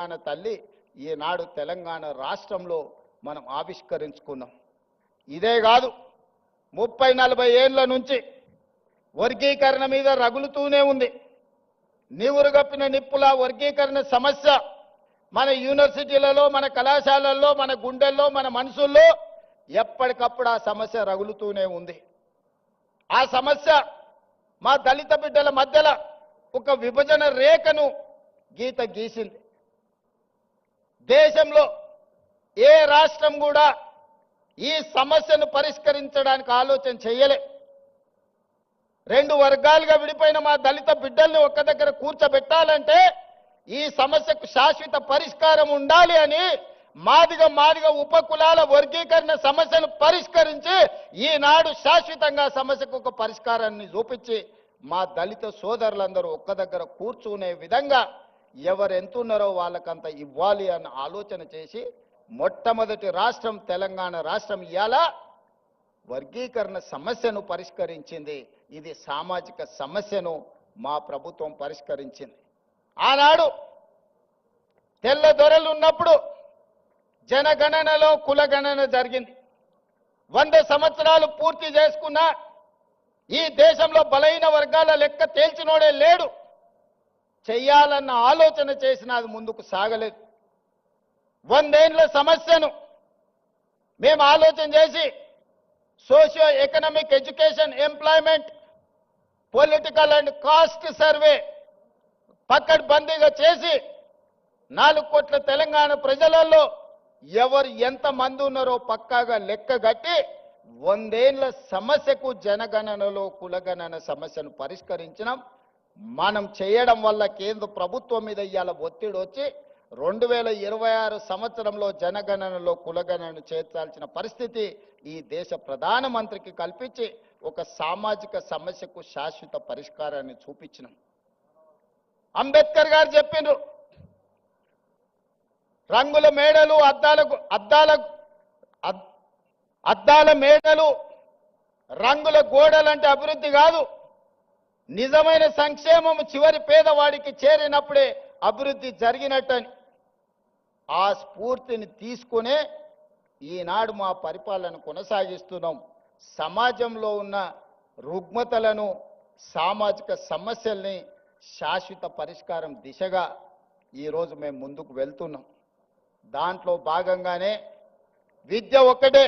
తెలంగాణ తల్లి ఈనాడు తెలంగాణ రాష్ట్రంలో మనం ఆవిష్కరించుకున్నాం. ఇదే కాదు 30-40 ఏళ్ల నుంచి వర్గీకరణ మీద రగులుతూనే ఉంది. నివురుగప్పిన నిప్పుల వర్గీకరణ సమస్య మన యూనివర్సిటీలలో, మన కళాశాలల్లో, మన గుండెల్లో, మన మనసుల్లో ఎప్పటికప్పుడు ఆ సమస్య రగులుతూనే ఉంది. ఆ సమస్య మా దళిత బిడ్డల మధ్యలో ఒక విభజన రేఖను గీత గీసింది. దేశంలో ఏ రాష్ట్రం కూడా ఈ సమస్యను పరిష్కరించడానికి ఆలోచన చేయలే. రెండు వర్గాలుగా విడిపోయిన మా దళిత బిడ్డల్ని ఒక్క దగ్గర కూర్చోబెట్టాలంటే ఈ సమస్యకు శాశ్వత పరిష్కారం ఉండాలి అని మాదిగ ఉపకులాల వర్గీకరణ సమస్యను పరిష్కరించి ఈనాడు శాశ్వతంగా సమస్యకు ఒక పరిష్కారాన్ని చూపించి మా దళిత సోదరులందరూ ఒక్క దగ్గర కూర్చునే విధంగా ఎవరు ఎంతున్నారో వాళ్ళకంత ఇవ్వాలి అన్న ఆలోచన చేసి మొట్టమొదటి రాష్ట్రం తెలంగాణ రాష్ట్రం ఇయాల వర్గీకరణ సమస్యను పరిష్కరించింది. ఇది సామాజిక సమస్యను మా ప్రభుత్వం పరిష్కరించింది. ఆనాడు తెల్ల దొరలు ఉన్నప్పుడు జనగణనలో కులగణన జరిగింది. 100 సంవత్సరాలు పూర్తి చేసుకున్న ఈ దేశంలో బలైన వర్గాల లెక్క తేల్చినోడే లేడు. చెయ్యాలన్న ఆలోచన చేసినా అది ముందుకు సాగలేదు. 100 ఏళ్ల సమస్యను మేము ఆలోచన చేసి socio economic, education, employment, political and caste survey పకడ్బందీగా చేసి 4 కోట్ల తెలంగాణ ప్రజలలో ఎవరు ఎంతమంది ఉన్నారో పక్కాగా లెక్క కట్టి 100 ఏళ్ల సమస్యకు జనగణనలో కులగణన సమస్యను పరిష్కరించినాం. మనం చేయడం వల్ల కేంద్ర ప్రభుత్వం మీద ఇవాళ ఒత్తిడి వచ్చి 2026 సంవత్సరంలో జనగణనలో కులగణనను చేర్చాల్సిన పరిస్థితి ఈ దేశ ప్రధానమంత్రికి కల్పించి ఒక సామాజిక సమస్యకు శాశ్వత పరిష్కారాన్ని చూపించినాం. అంబేద్కర్ గారు చెప్పిండ్రు, రంగుల మేడలు, అద్దాల మేడలు, రంగుల గోడలంటే అభివృద్ధి కాదు, నిజమైన సంక్షేమం చివరి పేదవాడికి చేరినప్పుడే అభివృద్ధి జరిగినట్టని ఆ స్ఫూర్తిని తీసుకునే ఈనాడు మా పరిపాలన కొనసాగిస్తున్నాం. సమాజంలో ఉన్న రుగ్మతలను, సామాజిక సమస్యల్ని శాశ్వత పరిష్కారం దిశగా ఈరోజు మేము ముందుకు వెళ్తున్నాం. దాంట్లో భాగంగానే విద్య ఒక్కటే